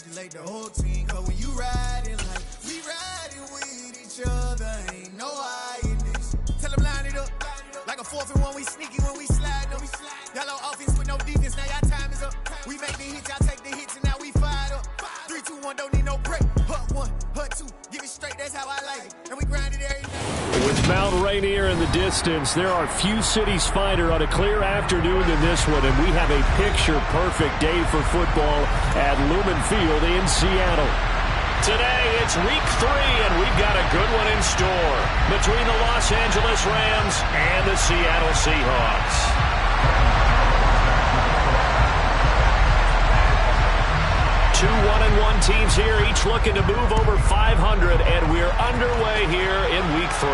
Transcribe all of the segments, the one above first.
congratulate the whole team. Cause when you riding like we riding with each other, ain't no hiding this. Tell them line it up. Like a 4th and 1, we sneaky when we slide them. Y'all on offense with no defense, now y'all time is up. We make the hits, y'all take the hits, and now we fired up. 3, 2, 1, don't need no break. Hut 1, hut 2, give it straight, that's how I like it. And we grind it every night. With Mount Rainier in the distance, there are few cities finer on a clear afternoon than this one, and we have a picture-perfect day for football at Lumen Field in Seattle. Today, it's week 3, and we've got a good one in store between the Los Angeles Rams and the Seattle Seahawks. Two 1-1 teams here, each looking to move over 500, and we're underway here in week 3.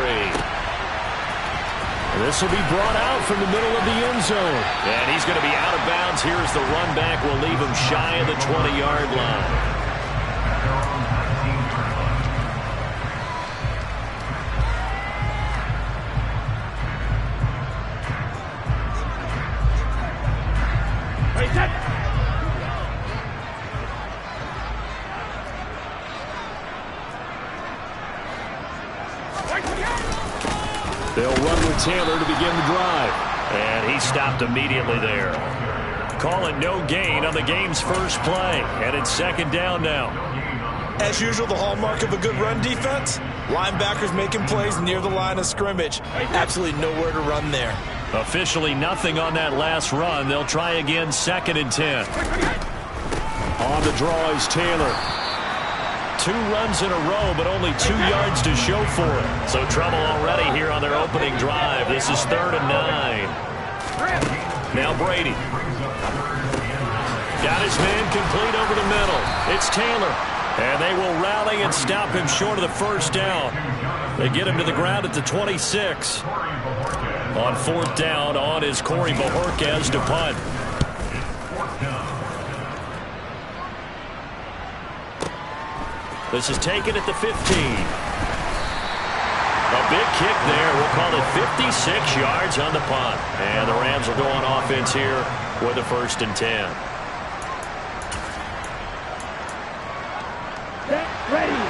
This will be brought out from the middle of the end zone. And he's going to be out of bounds. Here's the run back. We'll leave him shy of the 20-yard line. They'll run with Taylor to begin the drive. And he stopped immediately there. Calling no gain on the game's first play. And it's 2nd down now. As usual, the hallmark of a good run defense, linebackers making plays near the line of scrimmage. Absolutely nowhere to run there. Officially nothing on that last run. They'll try again 2nd and 10. On the draw is Taylor. 2 runs in a row, but only 2 yards to show for it. So trouble already here on their opening drive. This is 3rd and 9. Now Brady. Got his man complete over the middle. It's Taylor. And they will rally and stop him short of the first down. They get him to the ground at the 26. On 4th down, on is Corey Bojorquez to punt. This is taken at the 15. A big kick there. We'll call it 56 yards on the punt. And the Rams will go on offense here with a 1st and 10. Get ready.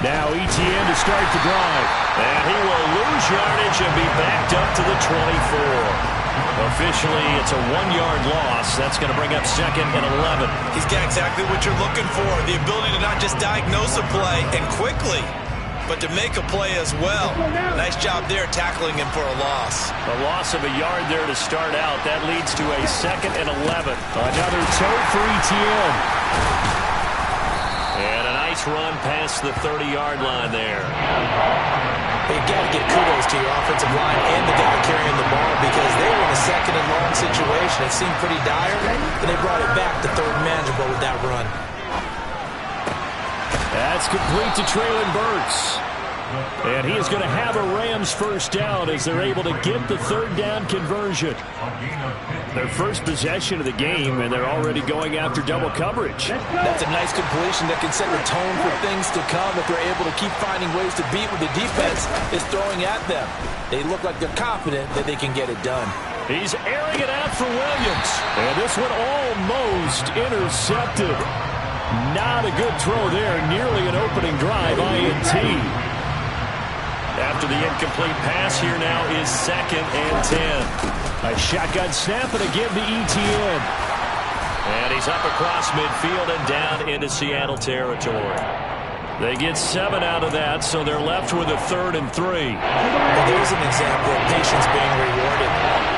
Now Etienne to start the drive. And he will lose yardage and be backed up to the 24. Officially, it's a 1-yard loss. That's going to bring up 2nd and 11. He's got exactly what you're looking for. The ability to not just diagnose a play and quickly, but to make a play as well. Nice job there tackling him for a loss. A loss of a yard there to start out. That leads to a 2nd and 11. Another toe for Etienne. And a nice run past the 30-yard line there. You got to give kudos to your offensive line and the guy carrying the ball because they were in a 2nd and long situation. It seemed pretty dire, and they brought it back to 3rd and manageable with that run. That's complete to Treylon Burks. And he is going to have a Rams 1st down as they're able to get the 3rd down conversion. Their first possession of the game, and they're already going after double coverage. That's a nice completion that can set the tone for things to come if they're able to keep finding ways to beat what the defense is throwing at them. They look like they're confident that they can get it done. He's airing it out for Williams. And this one almost intercepted. Not a good throw there. Nearly an opening drive, INT. After the incomplete pass, here now is 2nd and 10. A shotgun snap and again to Etienne. And he's up across midfield and down into Seattle territory. They get 7 out of that, so they're left with a 3rd and 3. Well, there's an example of patience being rewarded.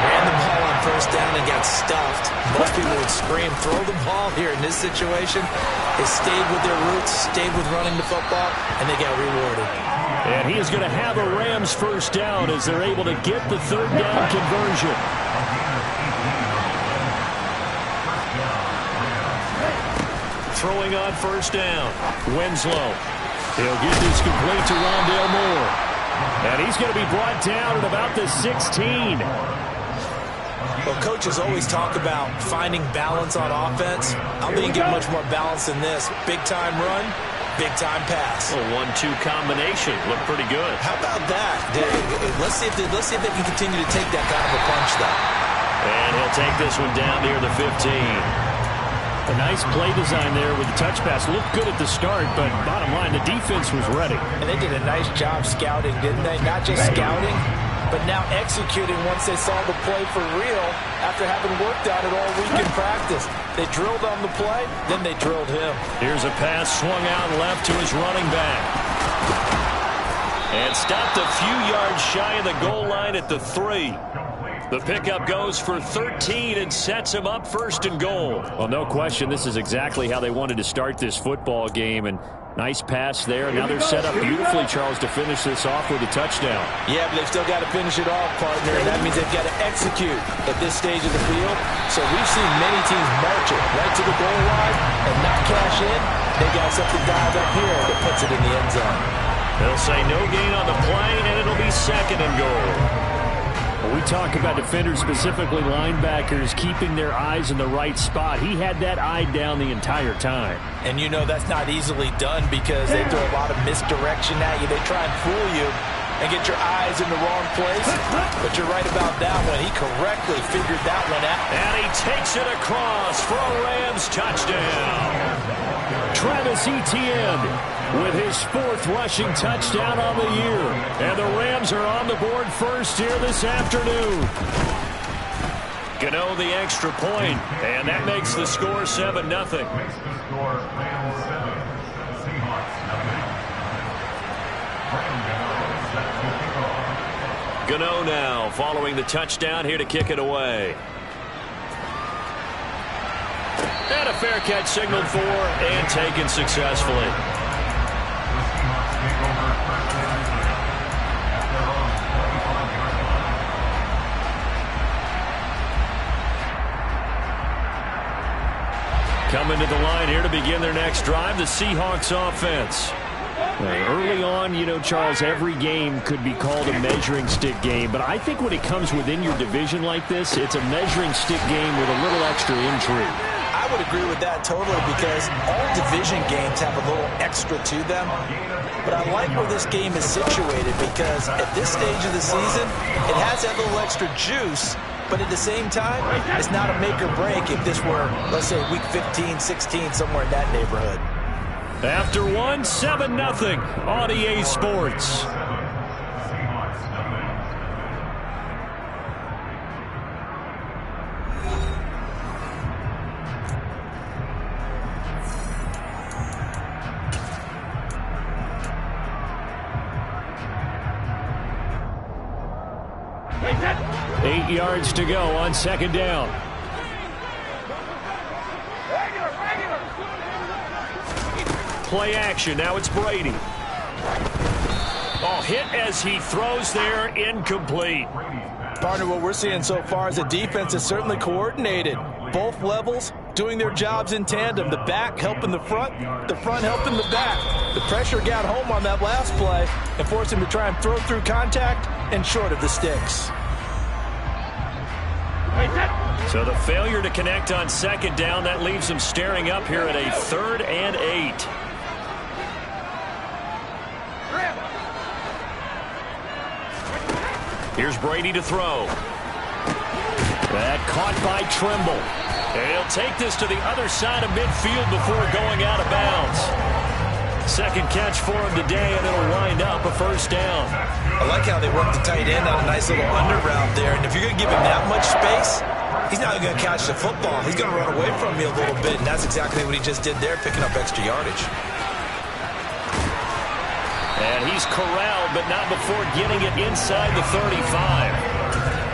Ran the ball on 1st down and got stuffed. Most people would scream, throw the ball here. In this situation, they stayed with their roots, stayed with running the football, and they got rewarded. And he is going to have a Rams 1st down as they're able to get the 3rd down conversion. Throwing on 1st down. Winslow. He'll get this complete to Rondale Moore. And he's going to be brought down at about the 16. Well, coaches always talk about finding balance on offense. I'm being given much more balance than this. Big-time run, Big-time pass. A 1-2 combination. Looked pretty good. How about that? Let's see if they can continue to take that kind of a punch, though. And he'll take this one down near the 15. A nice play design there with the touch pass. Looked good at the start, but bottom line, the defense was ready. And they did a nice job scouting, didn't they? Not just scouting, but now executing once they saw the play for real after having worked on it all week in practice. They drilled on the play, then they drilled him. Here's a pass swung out left to his running back. And stopped a few yards shy of the goal line at the 3. The pickup goes for 13 and sets him up 1st and goal. Well, no question, this is exactly how they wanted to start this football game. And nice pass there. Now they're set up beautifully, Charles, to finish this off with a touchdown. Yeah, but they've still got to finish it off, partner, and that means they've got to execute at this stage of the field. So we've seen many teams march it right to the goal line and not cash in. They got something dialed up here that puts it in the end zone. They'll say no gain on the play, and it'll be 2nd and goal. We talk about defenders, specifically linebackers, keeping their eyes in the right spot. He had that eye down the entire time. And you know that's not easily done because they throw a lot of misdirection at you. They try and fool you and get your eyes in the wrong place. But you're right about that one. He correctly figured that one out. And he takes it across for a Rams touchdown. Travis Etienne with his 4th rushing touchdown on the year. And the Rams are on the board first here this afternoon. Gano the extra point, and that makes the score 7-0. Gano now following the touchdown here to kick it away. And a fair catch signaled for and taken successfully. Coming to the line here to begin their next drive, the Seahawks offense. Early on, you know, Charles, every game could be called a measuring stick game, but I think when it comes within your division like this, it's a measuring stick game with a little extra intrigue. I would agree with that totally because all division games have a little extra to them. But I like where this game is situated because at this stage of the season, it has that little extra juice. But at the same time, it's not a make or break if this were, let's say, week 15, 16, somewhere in that neighborhood. After 7-0 on EA Sports. Eight yards to go on 2nd down. Play action. Now it's Brady. Oh, hit as he throws there. Incomplete. Partner, what we're seeing so far is the defense is certainly coordinated. Both levels doing their jobs in tandem. The back helping the front helping the back. The pressure got home on that last play and forced him to try and throw through contact and short of the sticks. So the failure to connect on 2nd down, that leaves them staring up here at a 3rd and 8. Here's Brady to throw. That caught by Trimble. And he'll take this to the other side of midfield before going out of bounds. 2nd catch for him today, and it'll wind up a 1st down. I like how they work the tight end on a nice little under route there. And if you're going to give him that much space, he's not going to catch the football. He's going to run away from me a little bit, and that's exactly what he just did there, picking up extra yardage. And he's corralled, but not before getting it inside the 35.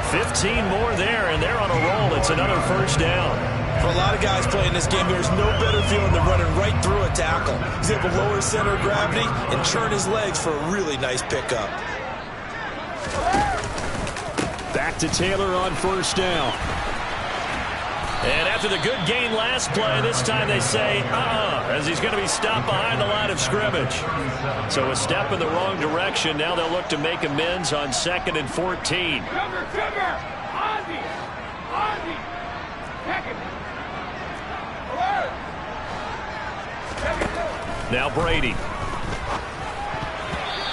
15 more there, and they're on a roll. It's another 1st down. For a lot of guys playing this game, there's no better feeling than running right through a tackle. He's able to lower his center of gravity and churn his legs for a really nice pickup. Back to Taylor on 1st down. And after the good gain last play, this time they say, as he's going to be stopped behind the line of scrimmage. So a step in the wrong direction. Now they'll look to make amends on 2nd and 14. Cover! Ozzy! Check it! Now Brady.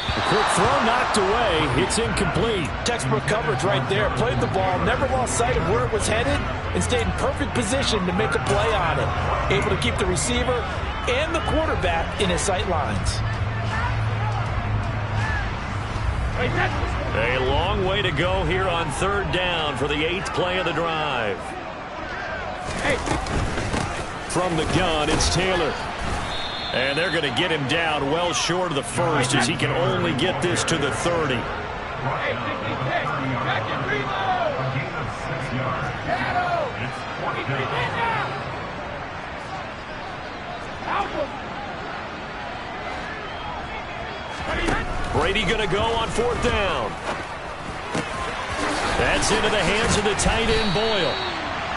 A quick throw knocked away. It's incomplete. Textbook coverage right there. Played the ball, never lost sight of where it was headed, and stayed in perfect position to make a play on it. Able to keep the receiver and the quarterback in his sight lines. A long way to go here on third down for the 8th play of the drive. From the gun, it's Taylor. And they're going to get him down well short of the first as he can only get this to the 30. Brady going to go on 4th down. That's into the hands of the tight end Boyle.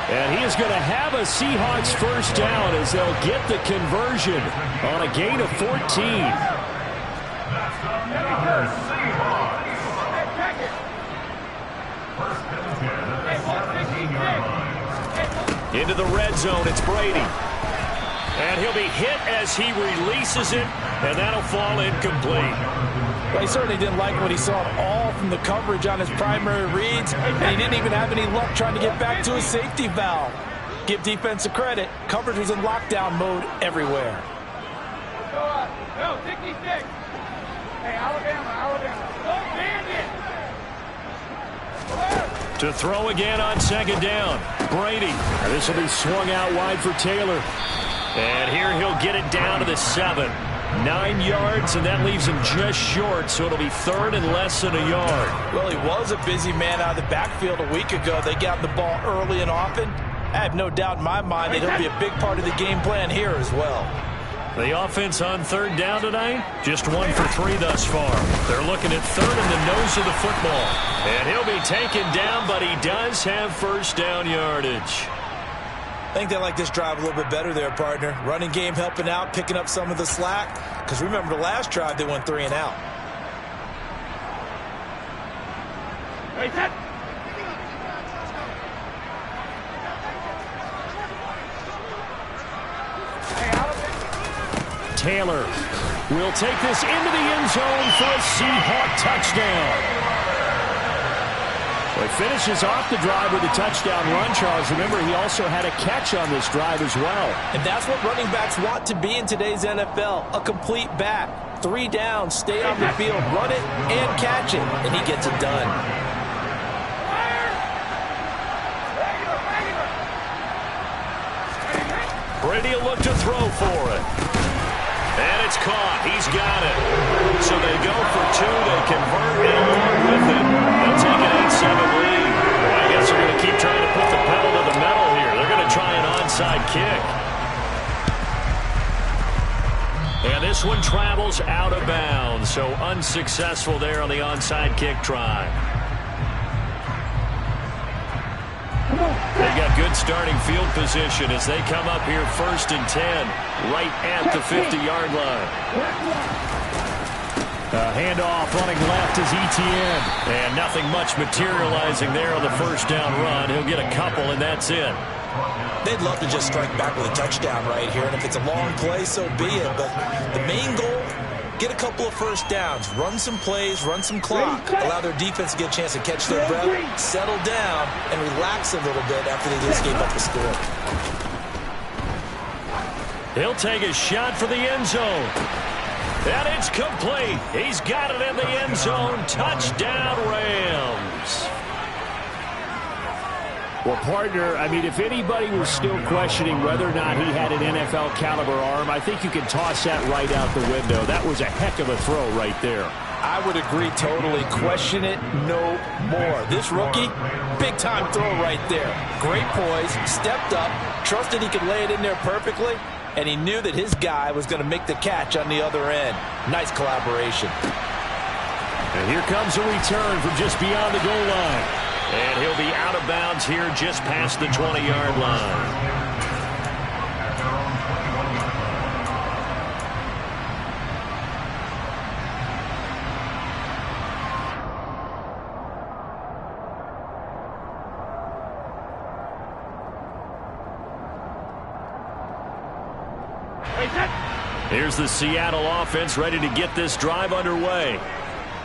And he is going to have a Seahawks first down as they'll get the conversion on a gain of 14. Into the red zone, it's Brady. And he'll be hit as he releases it, and that'll fall incomplete. Well, he certainly didn't like what he saw at all from the coverage on his primary reads, and he didn't even have any luck trying to get back to his safety valve. Give defense a credit. Coverage was in lockdown mode everywhere. No, 66. Hey, Alabama. Don't band it. To throw again on 2nd down. Brady. This will be swung out wide for Taylor. And here he'll get it down to the 7. 9 yards, and that leaves him just short, so it'll be 3rd and less than a yard. Well, he was a busy man out of the backfield a week ago. They got the ball early and often. I have no doubt in my mind that he'll be a big part of the game plan here as well. The offense on 3rd down tonight, just 1 for 3 thus far. They're looking at 3rd in the nose of the football. And he'll be taken down, but he does have first down yardage. I think they like this drive a little bit better there, partner. Running game helping out, picking up some of the slack. Because remember the last drive, they went 3 and out. Wait, set. Taylor will take this into the end zone for a Seahawk touchdown. Well, he finishes off the drive with a touchdown run, Charles. Remember, he also had a catch on this drive as well. And that's what running backs want to be in today's NFL, a complete back. 3 downs, stay on the field, run it, and catch it. And he gets it done. Brady will look to throw for it. And it's caught. He's got it. So they go for 2. They convert, and along with it, they'll take an 8-7 lead. Well, I guess they're going to keep trying to put the pedal to the metal here. They're going to try an onside kick. And this one travels out of bounds, so unsuccessful there on the onside kick try. They've got good starting field position as they come up here 1st and 10, right at the 50-yard line. Handoff running left is Etienne. And nothing much materializing there on the first down run. He'll get a couple, and that's it. They'd love to just strike back with a touchdown right here, and if it's a long play, so be it. But the main goal, get a couple of first downs, run some plays, run some clock, allow their defense to get a chance to catch their breath, settle down, and relax a little bit after they just gave up the score. He'll take a shot for the end zone. And it's complete. He's got it in the end zone. Touchdown, Rams. Well, partner, I mean, if anybody was still questioning whether or not he had an NFL caliber arm, I think you can toss that right out the window. That was a heck of a throw right there. I would agree totally. Question it no more. This rookie, big-time throw right there. Great poise, stepped up, trusted he could lay it in there perfectly, and he knew that his guy was going to make the catch on the other end. Nice collaboration. And here comes a return from just beyond the goal line. And he'll be out of bounds here just past the 20-yard line. Wait, set. Here's the Seattle offense ready to get this drive underway.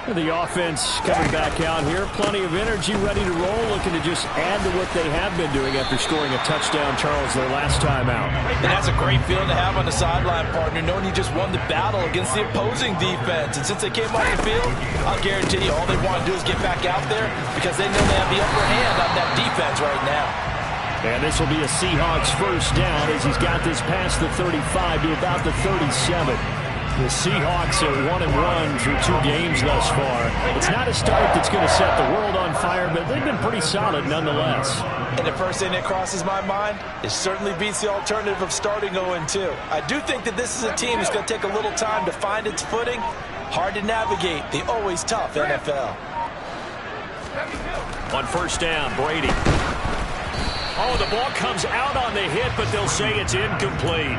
The offense coming back out here. Plenty of energy, ready to roll, looking to just add to what they have been doing after scoring a touchdown, Charles, their last time out. And that's a great feeling to have on the sideline, partner, knowing you just won the battle against the opposing defense. And since they came off the field, I'll guarantee you all they want to do is get back out there because they know they have the upper hand on that defense right now. And this will be a Seahawks first down as he's got this past the 35 to about the 37. The Seahawks are 1-1 through 2 games thus far. It's not a start that's going to set the world on fire, but they've been pretty solid nonetheless. And the first thing that crosses my mind is certainly beats the alternative of starting 0-2. I do think that this is a team that's going to take a little time to find its footing. Hard to navigate the always tough NFL. On first down, Brady. Oh, the ball comes out on the hit, but they'll say it's incomplete.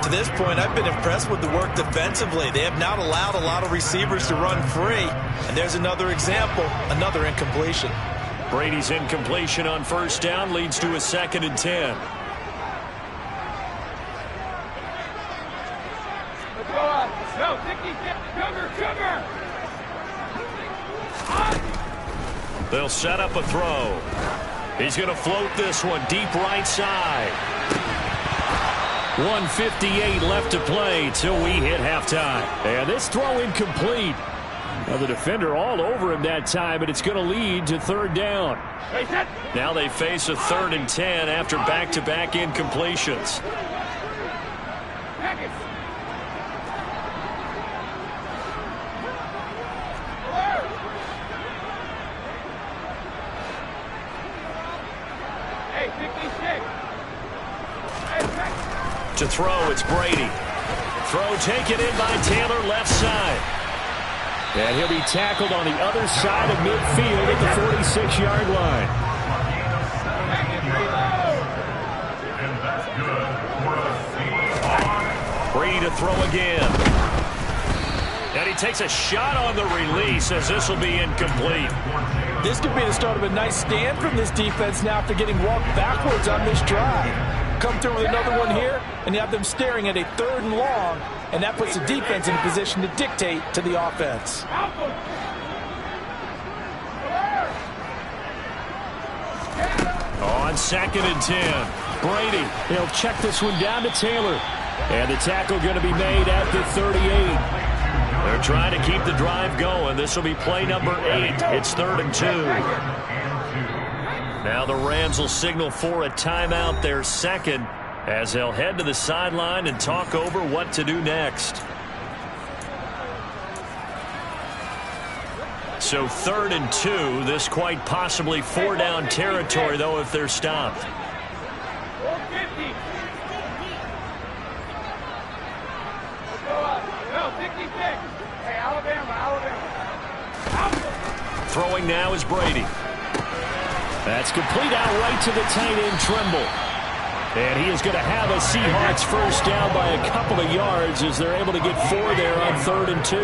To this point, I've been impressed with the work defensively. They have not allowed a lot of receivers to run free. And there's another example, another incompletion. Brady's incompletion on first down leads to a 2nd and 10. Let's go up. No, sugar. They'll set up a throw. He's going to float this one deep right side. 1:58 left to play till we hit halftime. And this throw incomplete. Now the defender all over him that time, but it's going to lead to 3rd down. Now they face a 3rd and 10 after back-to-back incompletions. To throw, it's Brady. Throw taken in by Taylor, left side. And he'll be tackled on the other side of midfield at the 46-yard line. Brady to throw again. And he takes a shot on the release as this will be incomplete. This could be the start of a nice stand from this defense now after getting walked backwards on this drive. Come through with another one here, and you have them staring at a 3rd and long, and that puts the defense in a position to dictate to the offense. On 2nd and 10, Brady. He'll check this one down to Taylor. And the tackle going to be made at the 38. They're trying to keep the drive going. This will be play number 8. It's 3rd and 2. Now the Rams will signal for a timeout, their 2nd, as they'll head to the sideline and talk over what to do next. So 3rd and 2, this quite possibly 4-down territory, though, if they're stopped. Throwing now is Brady. That's complete out right to the tight end, Trimble. And he is going to have a Seahawks first down by a couple of yards as they're able to get 4 there on 3rd and 2.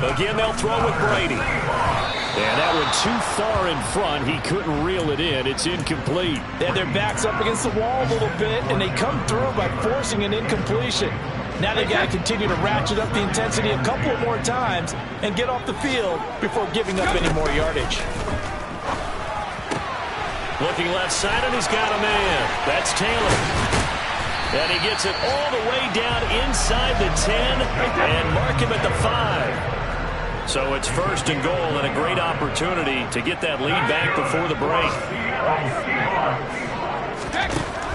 Again, they'll throw with Brady. And that one too far in front. He couldn't reel it in. It's incomplete. They have their backs up against the wall a little bit, and they come through by forcing an incompletion. Now they've got to continue to ratchet up the intensity a couple more times and get off the field before giving up any more yardage. Looking left side, and he's got a man. That's Taylor. And he gets it all the way down inside the 10 and mark him at the 5. So it's 1st and goal and a great opportunity to get that lead back before the break.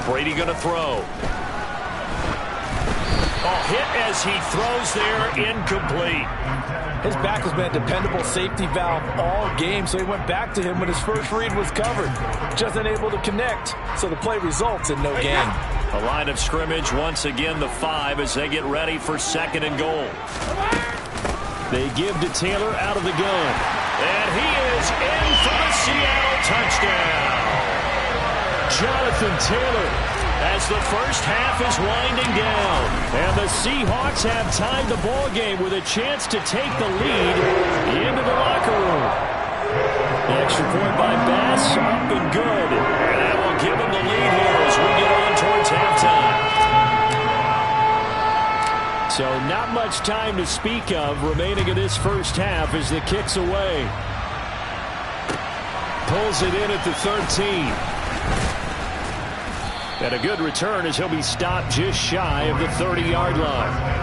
Brady going to throw. Hit as he throws there, incomplete. His back has been a dependable safety valve all game, so he went back to him when his first read was covered. Just unable to connect, so the play results in no gain. A line of scrimmage, once again the 5 as they get ready for 2nd and goal. They give to Taylor out of the gun. And he is in for the Seattle touchdown. Jonathan Taylor, as the first half is winding down. And the Seahawks have tied the ball game with a chance to take the lead into the locker room. The extra point by Bass, up and good. And that will give them the lead here as we get on towards halftime. So not much time to speak of remaining in this first half as the kick's away. Pulls it in at the 13. And a good return as he'll be stopped just shy of the 30-yard line.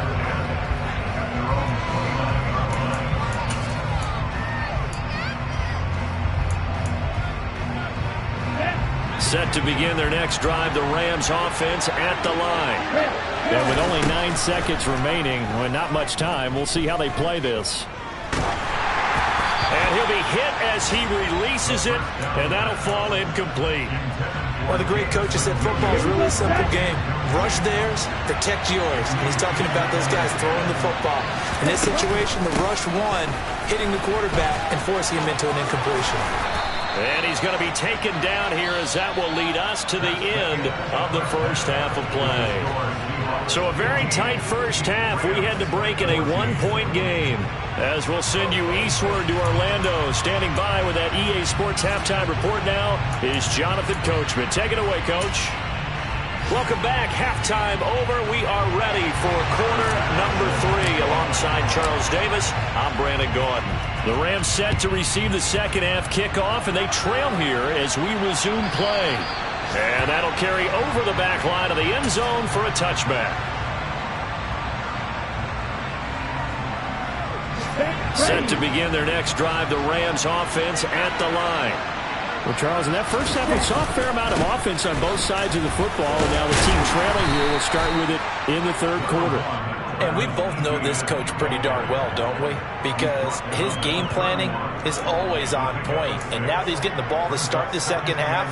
Set to begin their next drive, the Rams offense at the line. And with only 9 seconds remaining, well, not much time, we'll see how they play this. And he'll be hit as he releases it, and that'll fall incomplete. One of the great coaches said football is really a simple game. Rush theirs, protect yours. And he's talking about those guys throwing the football. In this situation, the rush one, hitting the quarterback and forcing him into an incompletion. And he's going to be taken down here as that will lead us to the end of the first half of play. So a very tight first half. We had to break in a 1-point game. As we'll send you eastward to Orlando. Standing by with that EA Sports halftime report now is Jonathan Coachman. Take it away, Coach. Welcome back. Halftime over. We are ready for quarter number 3 alongside Charles Davis. I'm Brandon Gaudin. The Rams set to receive the second half kickoff, and they trail here as we resume play. And that'll carry over the back line of the end zone for a touchback. Set to begin their next drive, the Rams offense at the line. Well, Charles, in that first half, we saw a fair amount of offense on both sides of the football, and now the team trailing here will start with it in the third quarter. And we both know this coach pretty darn well, don't we? Because his game planning is always on point. And now that he's getting the ball to start the second half,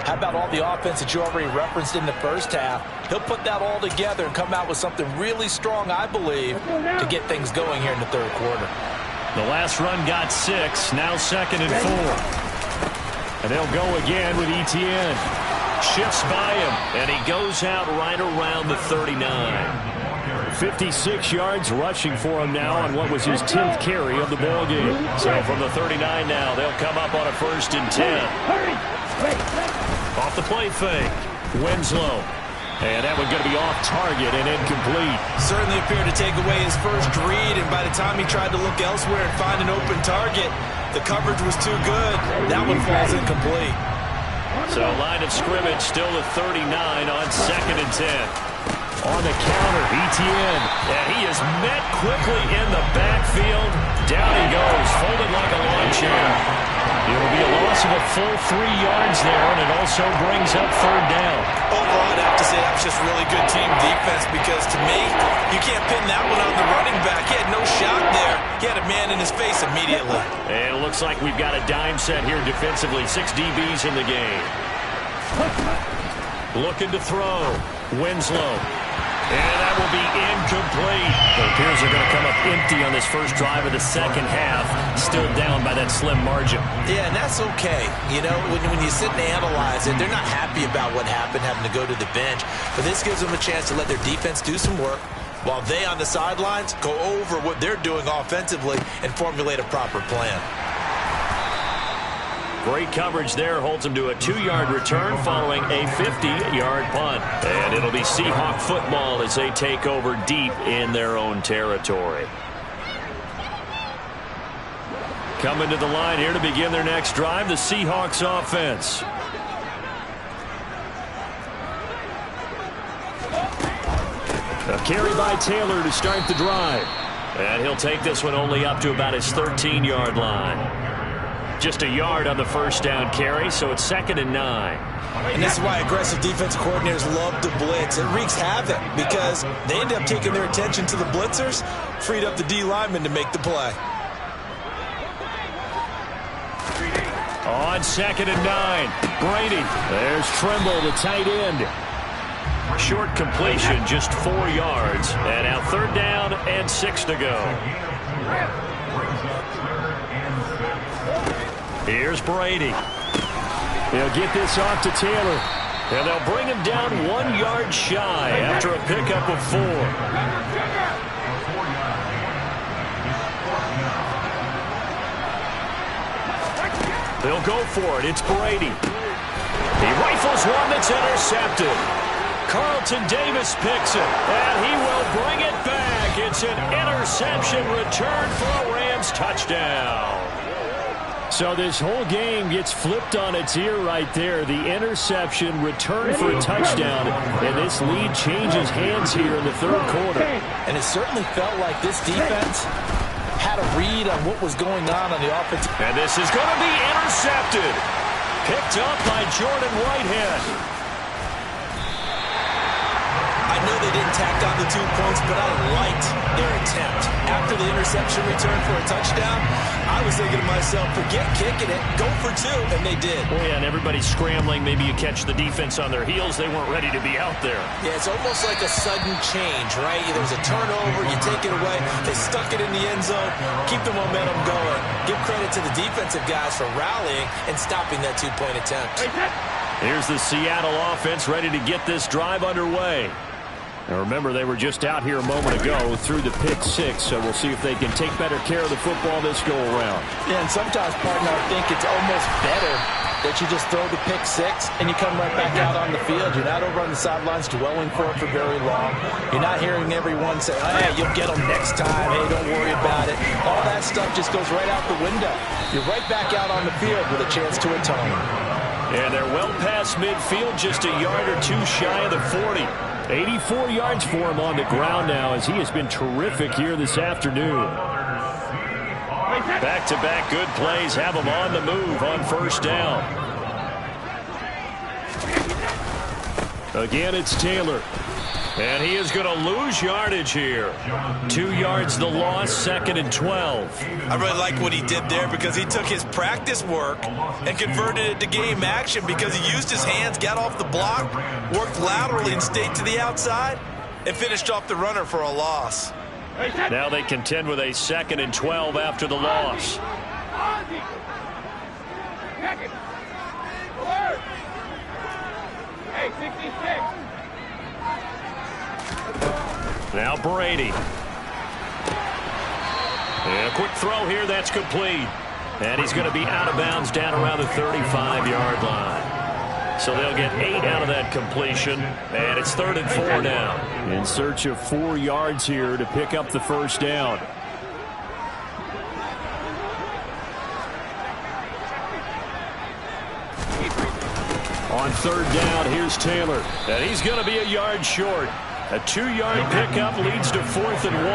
how about all the offense that you already referenced in the first half? He'll put that all together and come out with something really strong, I believe, to get things going here in the third quarter. The last run got 6, now 2nd and 4. And they'll go again with Etienne. Shifts by him, and he goes out right around the 39. 56 yards rushing for him now on what was his 10th carry of the ball game. So from the 39 now, they'll come up on a 1st and 10. Off the play fake, Winslow. And that one's going to be off target and incomplete. Certainly appeared to take away his first read, and by the time he tried to look elsewhere and find an open target, the coverage was too good. That one falls incomplete. So line of scrimmage still at 39 on 2nd and 10. On the counter, Etienne. And he is met quickly in the backfield. Down he goes, folded like a lawn chair. It will be a loss of a full 3 yards there, and it also brings up 3rd down. Overall, I'd have to say that was just really good team defense because, to me, you can't pin that one on the running back. He had no shot there. He had a man in his face immediately. And it looks like we've got a dime set here defensively. 6 DBs in the game. Looking to throw. Winslow. And that will be incomplete. It appears they're going to come up empty on this first drive of the second half. Still down by that slim margin. Yeah, and that's okay. You know, when you sit and analyze it, they're not happy about what happened, having to go to the bench. But this gives them a chance to let their defense do some work while they on the sidelines go over what they're doing offensively and formulate a proper plan. Great coverage there, holds him to a 2-yard return following a 50-yard punt. And it'll be Seahawk football as they take over deep in their own territory. Coming to the line here to begin their next drive, the Seahawks offense. A carry by Taylor to start the drive. And he'll take this one only up to about his 13-yard line. Just a yard on the first down carry, so it's 2nd and 9. And this is why aggressive defensive coordinators love to blitz. It wreaks havoc because they end up taking their attention to the blitzers, freed up the D lineman to make the play. On 2nd and 9, Brady. There's Trimble, the tight end. Short completion, just 4 yards. And now 3rd down and 6 to go. Here's Brady. They'll get this off to Taylor. And they'll bring him down 1 yard shy after a pickup of 4. They'll go for it. It's Brady. He rifles one that's intercepted. Carlton Davis picks it, and he will bring it back. It's an interception return for a Rams touchdown. So this whole game gets flipped on its ear right there. The interception, return for a touchdown, and this lead changes hands here in the third quarter. And it certainly felt like this defense had a read on what was going on the offensive. And this is going to be intercepted. Picked up by Jordan Whitehead. I know they didn't tack on the 2 points, but I liked their attempt. After the interception return for a touchdown, I was thinking to myself, forget kicking it, go for 2, and they did. Oh, yeah, and everybody's scrambling. Maybe you catch the defense on their heels. They weren't ready to be out there. Yeah, it's almost like a sudden change, right? There's a turnover, you take it away, they stuck it in the end zone, keep the momentum going. Give credit to the defensive guys for rallying and stopping that 2-point attempt. Here's the Seattle offense ready to get this drive underway. Now remember, they were just out here a moment ago through the pick 6, so we'll see if they can take better care of the football this go-around. Yeah, and sometimes, partner, I think it's almost better that you just throw the pick 6 and you come right back out on the field. You're not over on the sidelines dwelling for it for very long. You're not hearing everyone say, hey, you'll get them next time. Hey, don't worry about it. All that stuff just goes right out the window. You're right back out on the field with a chance to atone. And they're well past midfield, just a yard or 2 shy of the 40. 84 yards for him on the ground now, as he has been terrific here this afternoon. Back-to-back good plays have him on the move on first down. Again, it's Taylor. And he is going to lose yardage here. 2 yards the loss, 2nd and 12. I really like what he did there because he took his practice work and converted it to game action because he used his hands, got off the block, worked laterally and stayed to the outside, and finished off the runner for a loss. Now they contend with a 2nd and 12 after the loss. Hey, 66. Now Brady. And a quick throw here, that's complete. And he's going to be out of bounds down around the 35-yard line. So they'll get 8 out of that completion. And it's 3rd and 4 now. In search of 4 yards here to pick up the first down. On 3rd down, here's Taylor. And he's going to be a yard short. A 2-yard pickup leads to 4th and 1.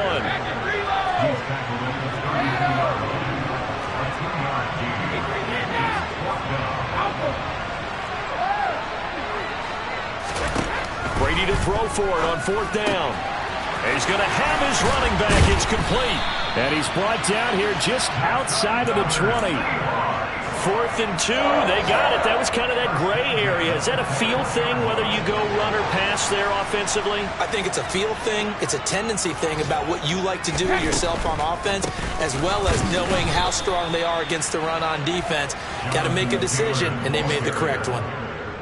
Brady to throw for it on 4th down. And he's going to have his running back. It's complete. And he's brought down here just outside of the 20. 4th and 2, they got it. That was kind of that gray area. Is that a feel thing, whether you go run or pass there offensively? I think it's a feel thing. It's a tendency thing about what you like to do yourself on offense, as well as knowing how strong they are against the run on defense. Got to make a decision, and they made the correct one.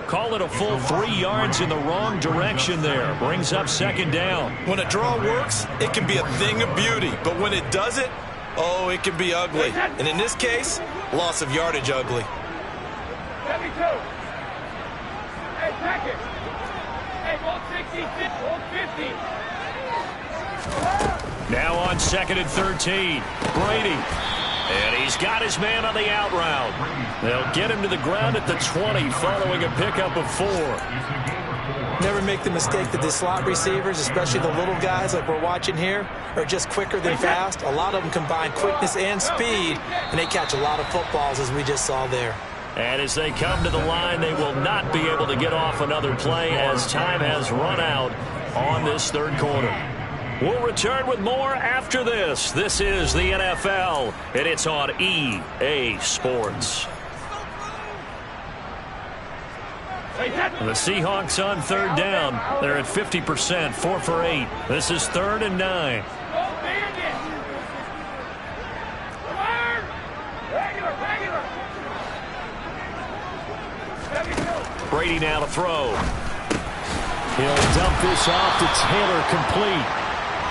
Call it a full 3 yards in the wrong direction there. Brings up 2nd down. When a draw works, it can be a thing of beauty. But when it doesn't, oh, it can be ugly. And in this case, loss of yardage ugly. 72. Hey, pack it. Hey, ball 66, ball 50. Now on 2nd and 13. Brady. And he's got his man on the out route. They'll get him to the ground at the 20 following a pickup of 4. Never make the mistake that the slot receivers, especially the little guys like we're watching here, are just quicker than fast. A lot of them combine quickness and speed, and they catch a lot of footballs, as we just saw there. And as they come to the line, they will not be able to get off another play as time has run out on this 3rd quarter. We'll return with more after this. This is the NFL, and it's on EA Sports. The Seahawks on 3rd down. They're at 50%, 4 for 8. This is 3rd and 9. Brady now to throw. He'll dump this off to Taylor, complete.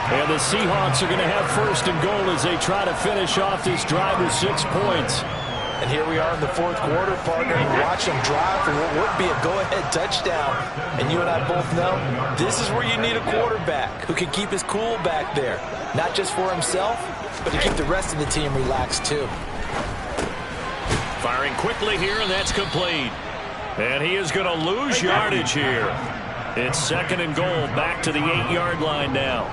And the Seahawks are going to have 1st and goal as they try to finish off this drive with 6 points. And here we are in the fourth quarter, partner, and watch them drive for what would be a go-ahead touchdown. And you and I both know this is where you need a quarterback who can keep his cool back there. Not just for himself, but to keep the rest of the team relaxed too. Firing quickly here, and that's complete. And he is going to lose yardage here. It's 2nd and goal, back to the 8-yard line now.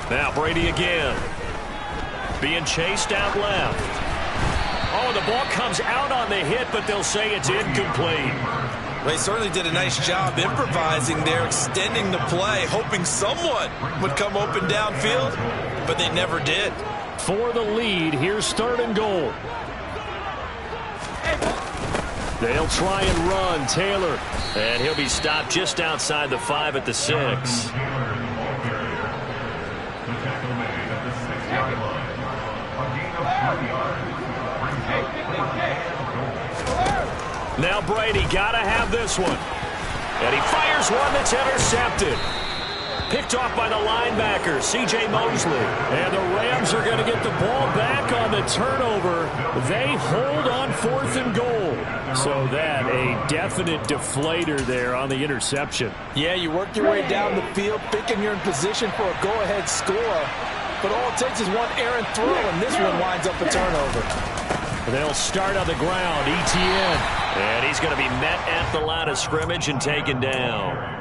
Now Brady again. Being chased out left. Oh, the ball comes out on the hit, but they'll say it's incomplete. They certainly did a nice job improvising there, extending the play, hoping someone would come open downfield, but they never did. For the lead, here's 3rd and goal. They'll try and run. Taylor. And he'll be stopped just outside the 5 at the 6. Now Brady got to have this one. And he fires one that's intercepted. Picked off by the linebacker, C.J. Mosley. And the Rams are going to get the ball back on the turnover. They hold on 4th and goal. So that a definite deflator there on the interception. Yeah, you work your way down the field, thinking you're in position for a go-ahead score. But all it takes is one errant throw, and this one winds up a turnover. They'll start on the ground, Etienne. And he's going to be met at the line of scrimmage and taken down.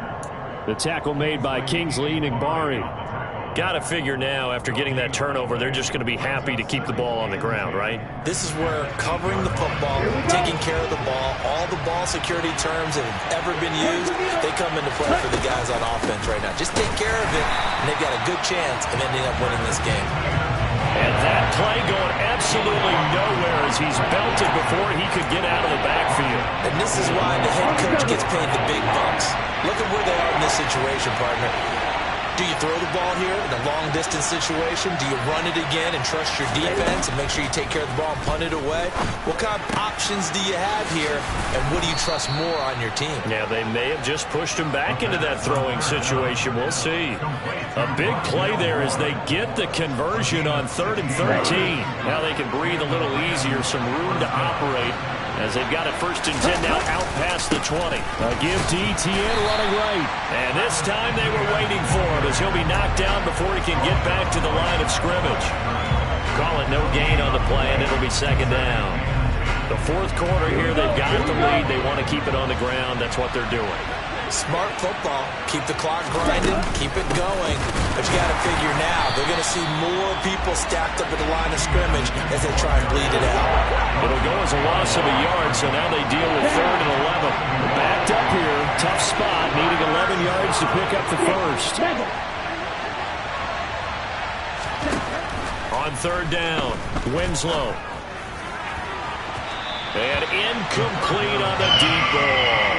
The tackle made by Kingsley Enagbare. Got to figure now, after getting that turnover, they're just going to be happy to keep the ball on the ground, right? This is where covering the football, taking care of the ball, all the ball security terms that have ever been used, they come into play for the guys on offense right now. Just take care of it, and they've got a good chance of ending up winning this game. And that play going absolutely nowhere as he's belted before he could get out of the backfield. And this is why the head coach gets paid the big bucks. Look at where they are in this situation, partner. Do you throw the ball here in a long-distance situation? Do you run it again and trust your defense and make sure you take care of the ball and punt it away? What kind of options do you have here, and what do you trust more on your team? Yeah, they may have just pushed him back into that throwing situation. We'll see. A big play there as they get the conversion on 3rd and 13. Now they can breathe a little easier, some room to operate as they've got it 1st and 10 now out past the 20. A give to Etienne running right. And this time they were waiting for him as he'll be knocked down before he can get back to the line of scrimmage. Call it no gain on the play, and it'll be 2nd down. The 4th quarter here, they've got the lead. They want to keep it on the ground. That's what they're doing. Smart football. Keep the clock grinding. Keep it going. But you got to figure now, they're going to see more people stacked up at the line of scrimmage as they try and bleed it out. It'll go as a loss of a yard, so now they deal with 3rd and 11. Backed up here. Tough spot, needing 11 yards to pick up the 1st. On 3rd down, Winslow. And incomplete on the deep ball.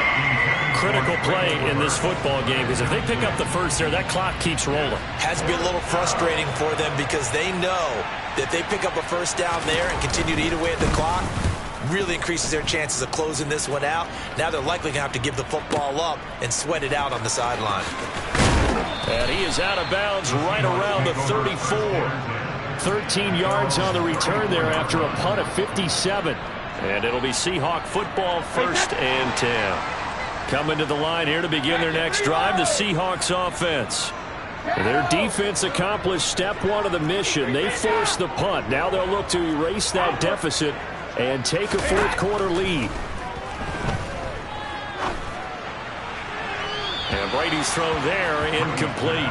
Critical play in this football game, because if they pick up the 1st there, that clock keeps rolling. Has to be a little frustrating for them because they know that they pick up a 1st down there and continue to eat away at the clock, really increases their chances of closing this one out. Now they're likely going to have to give the football up and sweat it out on the sideline. And he is out of bounds right around the 34. 13 yards on the return there after a punt of 57. And it'll be Seahawk football, 1st and 10. Coming to the line here to begin their next drive, the Seahawks offense. Their defense accomplished step 1 of the mission. They forced the punt. Now they'll look to erase that deficit and take a 4th quarter lead. And Brady's throw there, incomplete.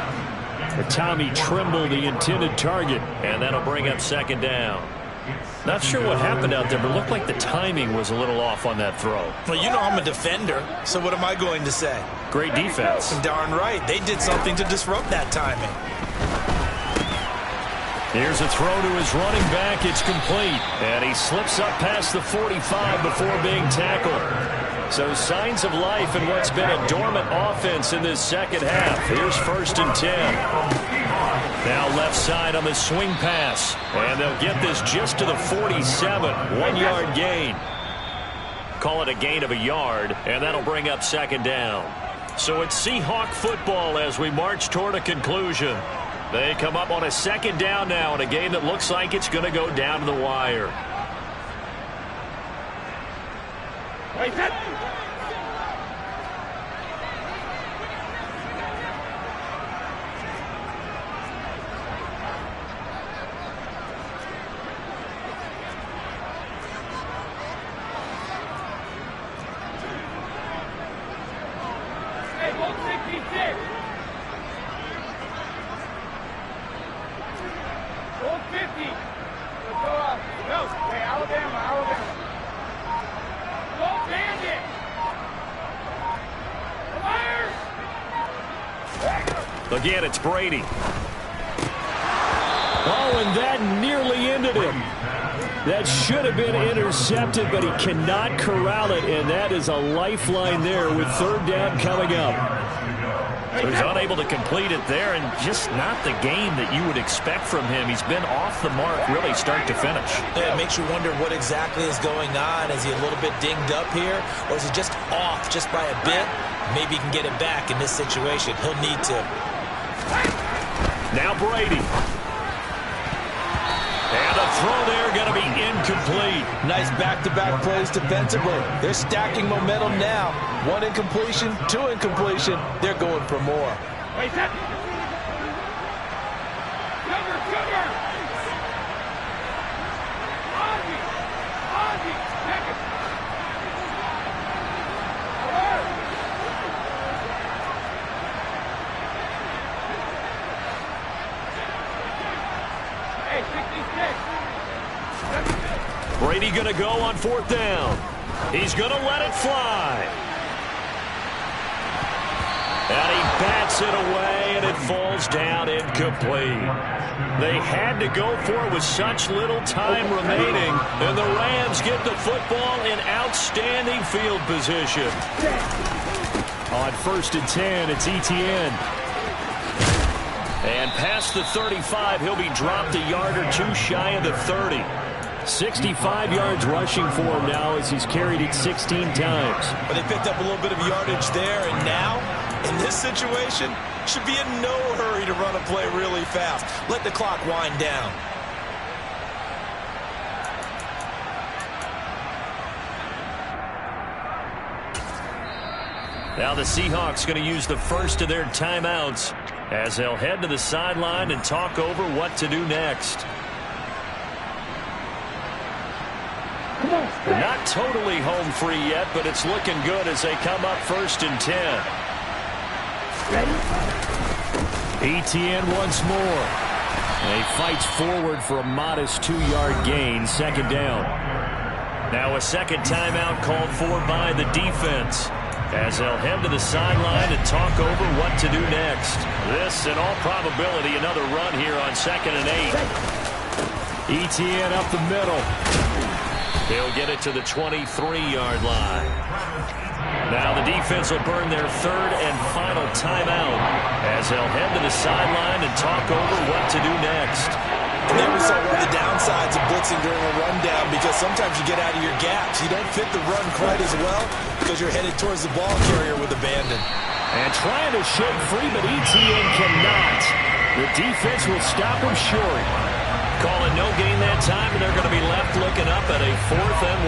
Tommy Tremble, the intended target, and that'll bring up 2nd down. Not sure what happened out there, but it looked like the timing was a little off on that throw. Well, you know I'm a defender, so what am I going to say? Great defense. Darn right. They did something to disrupt that timing. Here's a throw to his running back. It's complete. And he slips up past the 45 before being tackled. So signs of life in what's been a dormant offense in this 2nd half. Here's 1st and 10. Now left side on the swing pass. And they'll get this just to the 47. 1-yard gain. Call it a gain of a yard. And that'll bring up 2nd down. So it's Seahawk football as we march toward a conclusion. They come up on a second down now in a game that looks like it's going to go down to the wire. Wait, set. Hey, 166. 150. Let's go up. No, hey, Alabama. Go Bandit. Fire. Again, it's Brady. Oh, and that nearly ended him. That should have been intercepted, but he cannot corral it, and that is a lifeline there with third down coming up. So he's unable to complete it there, and just not the game that you would expect from him. He's been off the mark really start to finish. Yeah, it makes you wonder what exactly is going on. Is he a little bit dinged up here, or is he just off just by a bit? Maybe he can get it back in this situation. He'll need to. Now Brady. And a throw there going to be incomplete. Nice back-to-back plays defensively. They're stacking momentum now. One incompletion, two incompletion. They're going for more. Wait, set. Cover. Ozzie, check it. Hey, 66. Brady going to go on fourth down. He's going to let it fly. And he bats it away, and it falls down incomplete. They had to go for it with such little time remaining, and the Rams get the football in outstanding field position. On 1st and 10, it's Etienne. And past the 35, he'll be dropped a yard or two shy of the 30. 65 yards rushing for him now as he's carried it 16 times. But they picked up a little bit of yardage there, and now, in this situation, should be in no hurry to run a play really fast. Let the clock wind down. Now the Seahawks going to use the first of their timeouts as they'll head to the sideline and talk over what to do next. They're not totally home free yet, but it's looking good as they come up 1st and 10. Etienne once more. And he fights forward for a modest 2-yard gain, second down. Now a second timeout called for by the defense as they'll head to the sideline and talk over what to do next. This, in all probability, another run here on 2nd and 8. Etienne up the middle. He'll get it to the 23-yard line. Now the defense will burn their third and final timeout as they'll head to the sideline and talk over what to do next. I never saw one of the downsides of blitzing during a rundown because sometimes you get out of your gaps. You don't fit the run quite as well because you're headed towards the ball carrier with abandon. And trying to shake free, but Etienne cannot. The defense will stop him short. Calling no gain that time, and they're going to be left looking up at a 4th and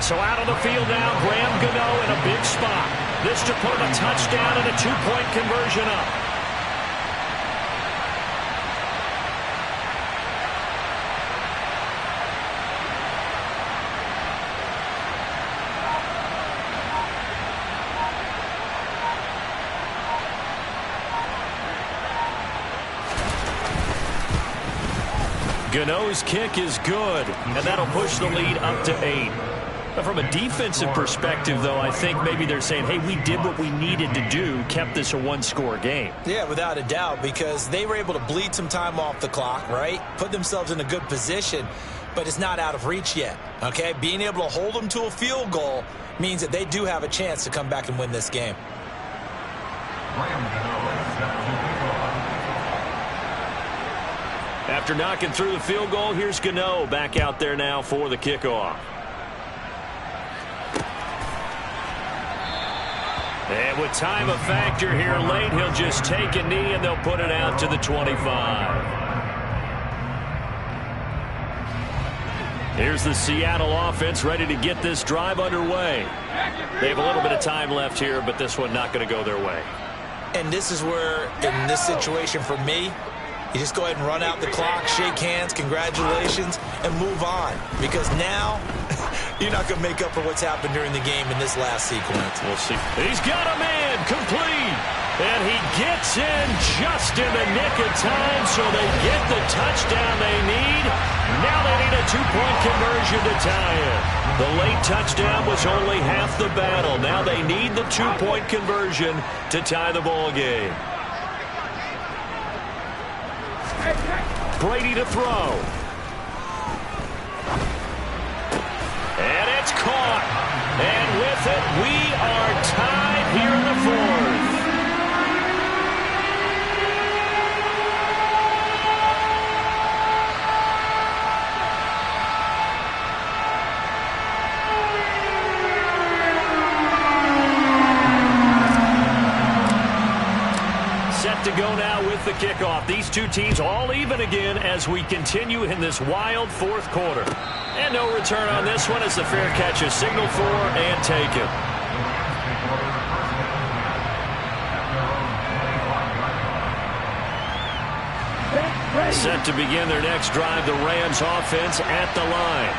1. So out on the field now, Graham Gano in a big spot. This to put a touchdown and a 2-point conversion up. Gano's kick is good, and that'll push the lead up to 8. But from a defensive perspective, though, I think maybe they're saying, hey, we did what we needed to do, kept this a one-score game. Yeah, without a doubt, because they were able to bleed some time off the clock, right? Put themselves in a good position, but it's not out of reach yet, okay? Being able to hold them to a field goal means that they do have a chance to come back and win this game. After knocking through the field goal, here's Gano back out there now for the kickoff. And with time a factor here late, he'll just take a knee and they'll put it out to the 25. Here's the Seattle offense ready to get this drive underway. They have a little bit of time left here, but this one not going to go their way. And this is where, in this situation for me, you just go ahead and run out the clock, shake hands, congratulations, and move on. Because now, you're not going to make up for what's happened during the game in this last sequence. We'll see. He's got a man complete. And he gets in just in the nick of time, so they get the touchdown they need. Now they need a two-point conversion to tie it. The late touchdown was only half the battle. Now they need the two-point conversion to tie the ball game. Brady to throw. And it's caught. And with it, we are tied here in the fourth. Set to go now with the kickoff. These two teams all even again as we continue in this wild fourth quarter. And no return on this one as the fair catch is signaled for and taken. Set to begin their next drive, the Rams offense at the line.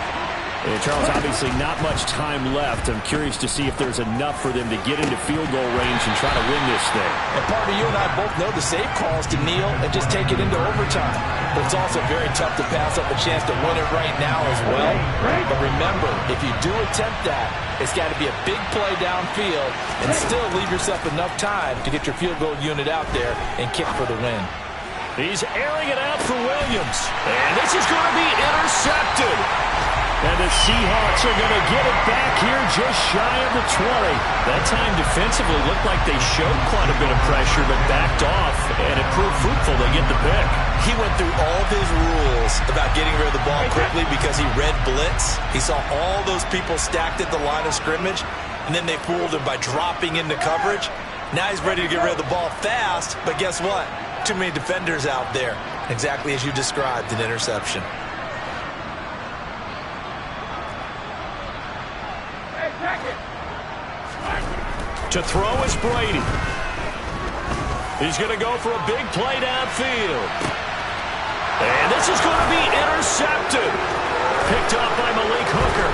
And Charles, obviously not much time left. I'm curious to see if there's enough for them to get into field goal range and try to win this thing. And partner, you and I both know the safe calls to kneel and just take it into overtime. But it's also very tough to pass up a chance to win it right now as well. But remember, if you do attempt that, it's got to be a big play downfield and still leave yourself enough time to get your field goal unit out there and kick for the win. He's airing it out for Williams. And this is going to be intercepted. And the Seahawks are going to get it back here just shy of the 20. That time defensively looked like they showed quite a bit of pressure but backed off, and it proved fruitful. They get the pick. He went through all of his rules about getting rid of the ball quickly because he read blitz. He saw all those people stacked at the line of scrimmage, and then they fooled him by dropping into coverage. Now he's ready to get rid of the ball fast, but guess what? Too many defenders out there. Exactly as you described, an interception. To throw is Brady. He's going to go for a big play downfield. And this is going to be intercepted. Picked up by Malik Hooker.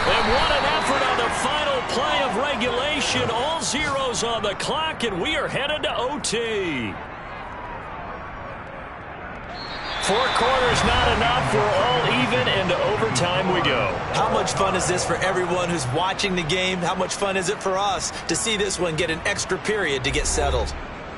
And what an effort on the final play of regulation. All zeros on the clock, and we are headed to OT. 4 quarters not enough. We're all even, and to overtime we go. How much fun is this for everyone who's watching the game? How much fun is it for us to see this one get an extra period to get settled?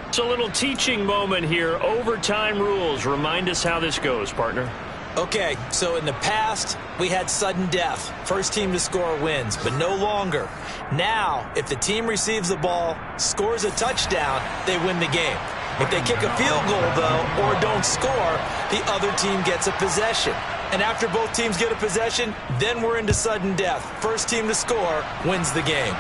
It's a little teaching moment here. Overtime rules. Remind us how this goes, partner. Okay, so in the past, we had sudden death. First team to score wins, but no longer. Now, if the team receives the ball, scores a touchdown, they win the game. If they kick a field goal, though, or don't score, the other team gets a possession. And after both teams get a possession, then we're into sudden death. First team to score wins the game.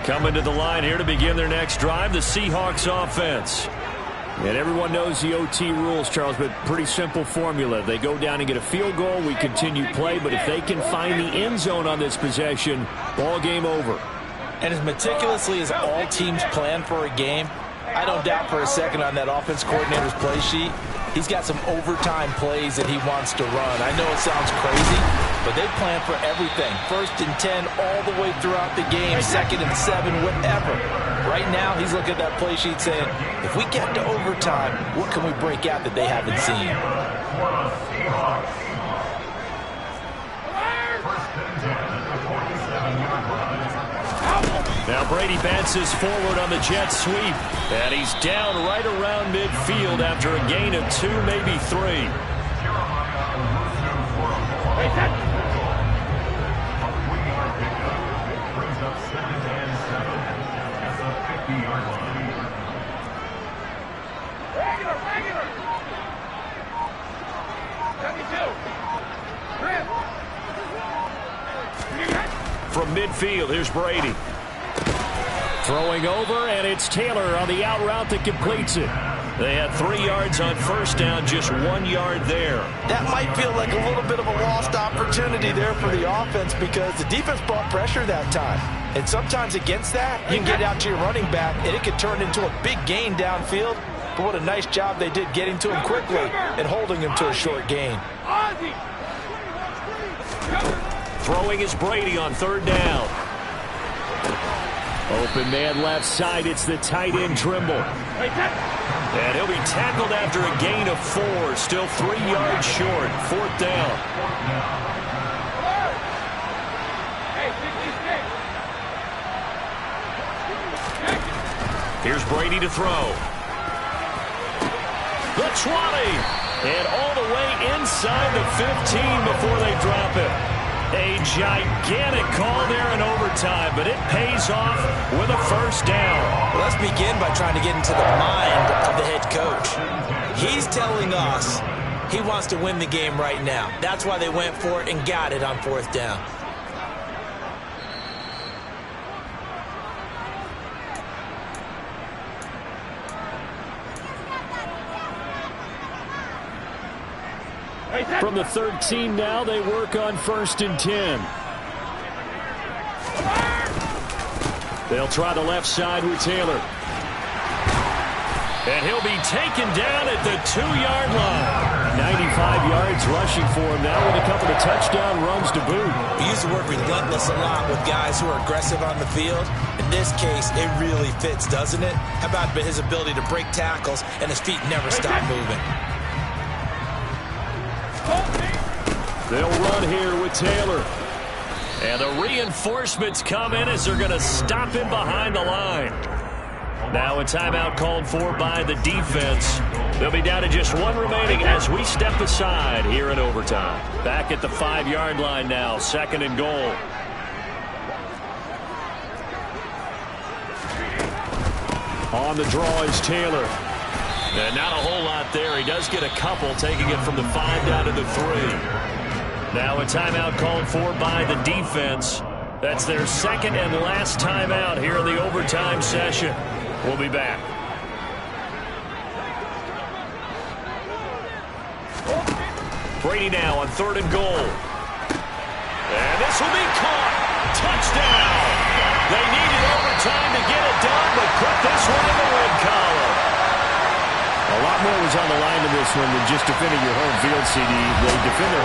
Coming to the line here to begin their next drive, the Seahawks offense. And everyone knows the OT rules, Charles, but pretty simple formula. They go down and get a field goal, we continue play, but if they can find the end zone on this possession, ball game over. And as meticulously as all teams plan for a game, I don't doubt for a second on that offense coordinator's play sheet, he's got some overtime plays that he wants to run. I know it sounds crazy, but they plan for everything. 1st and 10 all the way throughout the game, 2nd and 7, whatever. Right now, he's looking at that play sheet saying, if we get to overtime, what can we break out that they haven't seen? Now Brady bounces forward on the jet sweep. And he's down right around midfield after a gain of 2, maybe 3. From midfield, here's Brady. Throwing over, and it's Taylor on the out route that completes it. They had 3 yards on first down, just 1 yard there. That might feel like a little bit of a lost opportunity there for the offense because the defense brought pressure that time. And sometimes against that, you can get out to your running back, and it could turn into a big gain downfield. But what a nice job they did getting to him quickly and holding him to a short gain. Throwing is Brady on 3rd down. Open man left side. It's the tight end Trimble. And he'll be tackled after a gain of 4. Still 3 yards short. 4th down. Here's Brady to throw. The 20. And all the way inside the 15 before they drop it. A gigantic call there in overtime, but it pays off with a first down. Well, let's begin by trying to get into the mind of the head coach. He's telling us he wants to win the game right now. That's why they went for it and got it on 4th down. From the 13 now, they work on 1st and 10. They'll try the left side with Taylor. And he'll be taken down at the 2-yard line. 95 yards rushing for him now with a couple of touchdown runs to boot. We use the word relentless a lot with guys who are aggressive on the field. In this case, it really fits, doesn't it? How about his ability to break tackles and his feet never stop moving? They'll run here with Taylor. And the reinforcements come in as they're going to stop him behind the line. Now a timeout called for by the defense. They'll be down to just 1 remaining as we step aside here in overtime. Back at the 5-yard line now, 2nd and goal. On the draw is Taylor. And not a whole lot there. He does get a couple, taking it from the 5 down to the 3. Now a timeout called for by the defense. That's their 2nd and last timeout here in the overtime session. We'll be back. Brady now on 3rd and goal. And this will be caught. Touchdown. They needed overtime to get it done, but put this one in the win column. A lot more was on the line in this one than just defending your home field, CD. They defend their home